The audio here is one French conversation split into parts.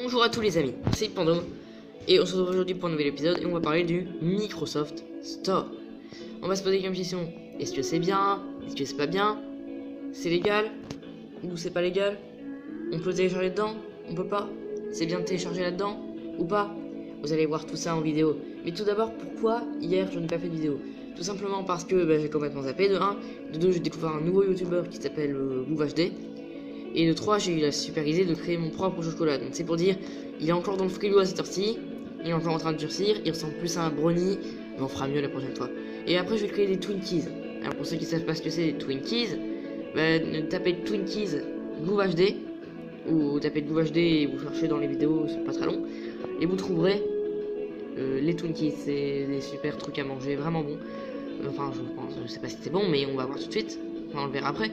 Bonjour à tous les amis, c'est Pando et on se retrouve aujourd'hui pour un nouvel épisode et on va parler du Microsoft Store. On va se poser comme question, est-ce que c'est bien? Est-ce que c'est pas bien? C'est légal? Ou c'est pas légal? On peut télécharger dedans? On peut pas? C'est bien de télécharger là-dedans? Ou pas? Vous allez voir tout ça en vidéo. Mais tout d'abord, pourquoi hier je n'ai pas fait de vidéo? Tout simplement parce que j'ai complètement zappé de 1, de 2 j'ai découvert un nouveau youtubeur qui s'appelle LouVHD. Et de 3, j'ai eu la super idée de créer mon propre chocolat. Donc c'est pour dire, il est encore dans le frigo à cette heure-ci, il est encore en train de durcir, il ressemble plus à un brownie, mais on fera mieux la prochaine fois. Et après je vais créer des Twinkies. Alors pour ceux qui savent pas ce que c'est des Twinkies, tapez Twinkies LouVHD, ou tapez LouVHD et vous cherchez dans les vidéos, c'est pas très long, et vous trouverez les Twinkies, c'est des super trucs à manger, vraiment bons. Enfin je sais pas si c'est bon, mais on va voir tout de suite, enfin on le verra après.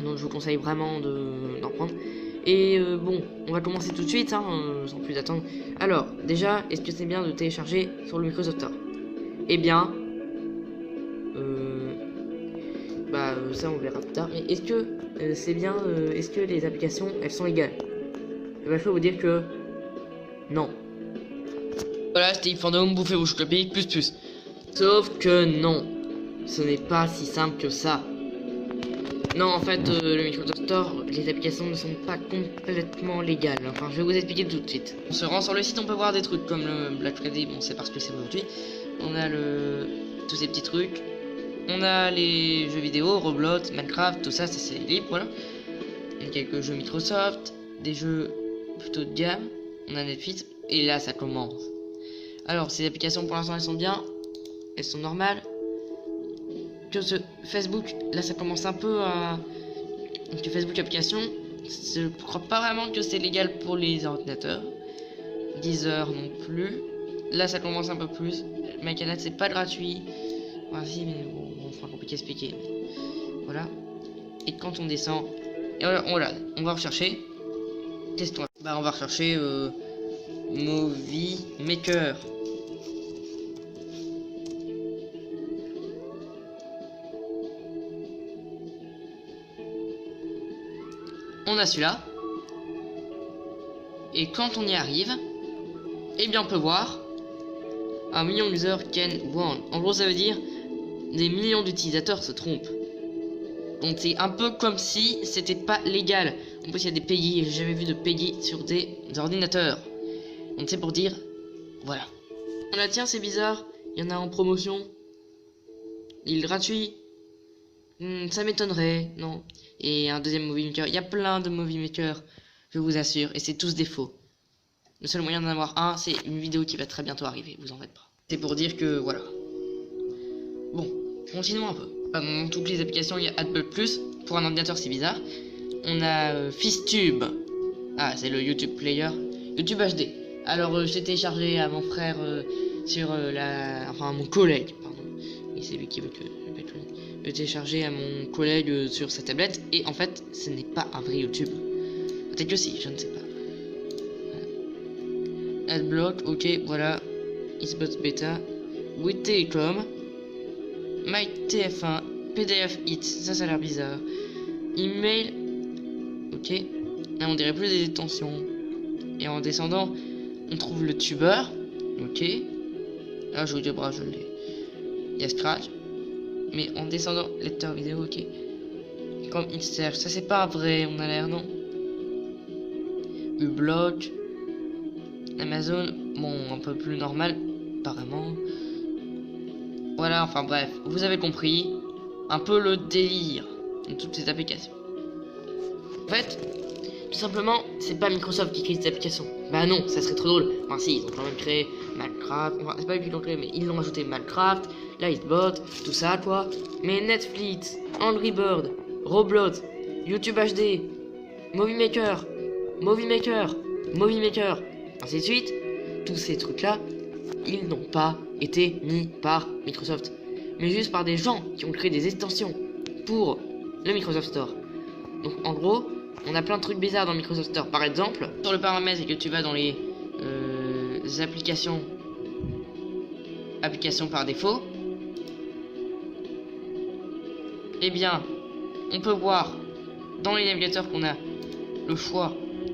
Donc je vous conseille vraiment d'en prendre. Et bon, on va commencer tout de suite, sans plus attendre. Alors, déjà, est-ce que c'est bien de télécharger sur le Microsoft Store? Eh bien, ça on verra plus tard. Mais est-ce que c'est bien, est-ce que les applications, elles sont légales? Eh ben, je peux vous dire que non. Voilà, c'était Fandom, bouffez vos chocolats plus. Sauf que non, ce n'est pas si simple que ça. Non, en fait, le Microsoft Store, les applications ne sont pas complètement légales. Enfin, je vais vous expliquer tout de suite. On se rend sur le site, on peut voir des trucs comme le Black Friday. Bon, c'est parce que c'est aujourd'hui. On a tous ces petits trucs. On a les jeux vidéo, Roblox, Minecraft, tout ça, c'est libre, voilà. Il y a quelques jeux Microsoft, des jeux plutôt de gamme. On a Netflix, et là, ça commence. Alors, ces applications, pour l'instant, elles sont bien. Elles sont normales. Que ce Facebook, là ça commence un peu à... Que Facebook application, je crois pas vraiment que c'est légal pour les ordinateurs. Deezer non plus. Là ça commence un peu plus. MyCanal c'est pas gratuit. Enfin si, mais bon, c'est compliqué à expliquer. Voilà. Et quand on descend, et voilà, on va rechercher. Qu'est-ce qu'on va... on va rechercher Movie Maker. On a celui-là. Et quand on y arrive, eh bien on peut voir un million d'users can warn. En gros ça veut dire des millions d'utilisateurs se trompent. Donc c'est un peu comme si c'était pas légal. En plus il y a des pays, j'ai jamais vu de pays sur des ordinateurs. Donc c'est pour dire, voilà. On a tiens c'est bizarre, il y en a en promotion. Il est gratuit. Ça m'étonnerait, non. Et un deuxième Movie Maker. Il y a plein de Movie Maker, je vous assure, et c'est tous des faux. Le seul moyen d'en avoir un, c'est une vidéo qui va très bientôt arriver, vous en faites pas. C'est pour dire que voilà. Bon, continuons un peu. Dans toutes les applications, il y a Apple Plus. Pour un ordinateur, c'est bizarre. On a Fistube. Ah, c'est le YouTube Player. YouTube HD. Alors, j'ai téléchargé à mon frère sur enfin, à mon collègue, pardon. Et c'est lui qui veut que je télécharger à mon collègue sur sa tablette. Et en fait, ce n'est pas un vrai YouTube. Peut-être que si, je ne sais pas. Voilà. Adblock, ok, voilà. Xbox Beta. With Telecom. MyTF1. PDF Hit, ça a l'air bizarre. Email. Ok. Là, on dirait plus des extensions. Et en descendant, on trouve le tuber. Ok. Là, je vous dis, je l'ai. Il y a Scratch. Mais en descendant, lecteur vidéo, ok. Comme il sert, ça c'est pas vrai, on a l'air, non. Ublog. Amazon, bon, un peu plus normal, apparemment. Voilà, enfin bref, vous avez compris. Un peu le délire de toutes ces applications. En fait, tout simplement, c'est pas Microsoft qui crée ces applications. Bah non, ça serait trop drôle. Enfin si, ils ont quand même créé Minecraft. Enfin, c'est pas eux qui l'ont créé, mais ils l'ont ajouté Minecraft, Lightbot, tout ça quoi. Mais Netflix, Angry Bird, Roblox, YouTube HD, Movie Maker, ainsi de suite. Tous ces trucs-là, ils n'ont pas été mis par Microsoft, mais juste par des gens qui ont créé des extensions pour le Microsoft Store. Donc en gros, on a plein de trucs bizarres dans Microsoft Store. Par exemple, sur le paramètre et que tu vas dans les applications par défaut, eh bien, on peut voir dans les navigateurs qu'on a le choix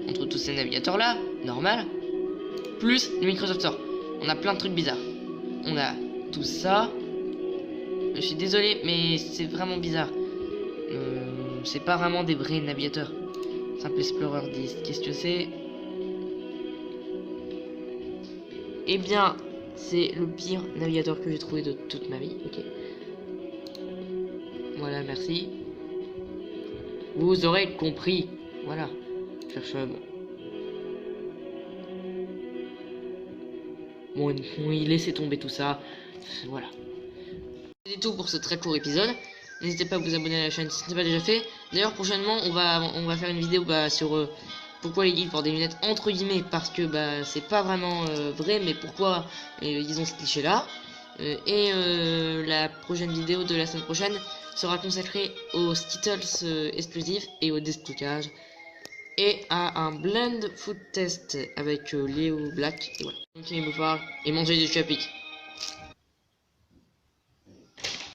entre tous ces navigateurs là, normal, plus le Microsoft Store. On a plein de trucs bizarres. On a tout ça. Je suis désolé, mais c'est vraiment bizarre. C'est pas vraiment des vrais navigateurs. Simple Explorer 10, qu'est-ce que c'est? Eh bien, c'est le pire navigateur que j'ai trouvé de toute ma vie. Ok. Voilà, merci. Vous aurez compris. Voilà. Cherche. Bon, oui, laissez tomber tout ça. Voilà. C'est tout pour ce très court épisode. N'hésitez pas à vous abonner à la chaîne si ce n'est pas déjà fait. D'ailleurs, prochainement, on va faire une vidéo sur pourquoi les geeks portent des lunettes entre guillemets, parce que c'est pas vraiment vrai, mais pourquoi ils ont ce cliché là. La prochaine vidéo de la semaine prochaine sera consacrée aux Skittles exclusifs et au déstockage et à un blend food test avec Léo Black. Et voilà. Continuez à vous voir et mangez des chapitres.